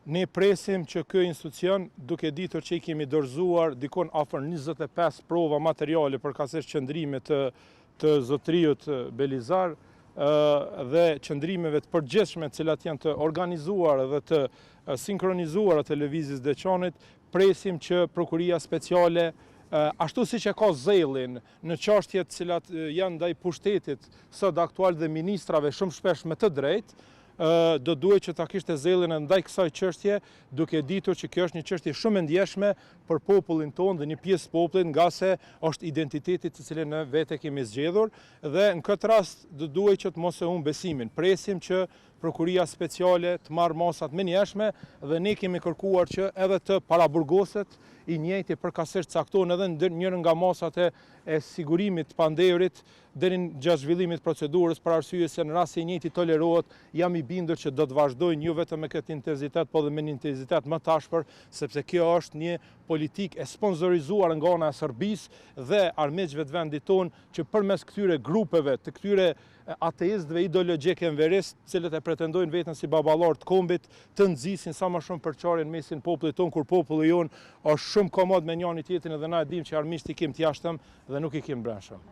Ne presim që ky institucion, duke ditur që i kemi dorëzuar dikon afër 25 prova materiale përkatësisht qëndrimit të zotëriut Belizar dhe qëndrimeve të përgjithshme të cilat janë të organizuara dhe të sinkronizuara të lëvizjes Deçanit, presim që Prokuria Speciale ashtu siç e ka zellin në çështjet të cilat janë ndaj pushtetit sot aktual dhe ministrave shumë shpesh me të drejtë, do duhet që ta kishte zellin ndaj kësaj çështje, duke ditur që kjo është një çështje shumë e ndjeshme për popullin tonë dhe një pjesë popullit, nga se është identiteti të cilin ne vetë kemi zgjedhur, dhe në këtë rast do duhet që të mos e humbim besimin. Presim që Prokuria Speciale të marrë masat më njëshme dhe ne kemi kërkuar që edhe të paraburgoset i njëjti përkatësisht caktohen edhe njërin nga masat e sigurimit të pandehurit deri gjatë zhvillimit të procedurës, për arsye se në rast se i njëjti tolerohet, jam i bindur që do të vazhdojnë jo vetëm me këtë intensitet, por edhe me një intensitet më të ashpër, sepse kjo është një politikë e sponsorizuar nga ana e Serbisë dhe armiqve të vendit tonë, që përmes këtyre grupeve, të këtyre ateistëve ideologjik enverist, cilët e pretendojnë veten si baballar të kombit, të nxisin sa më shumë përçarjen mesin popullit tonë, kur populli jon është shumë komod me njëri tjetrin dhe na e dimë që armiqt i kemi të jashtëm dhe nuk i kemi brendshëm.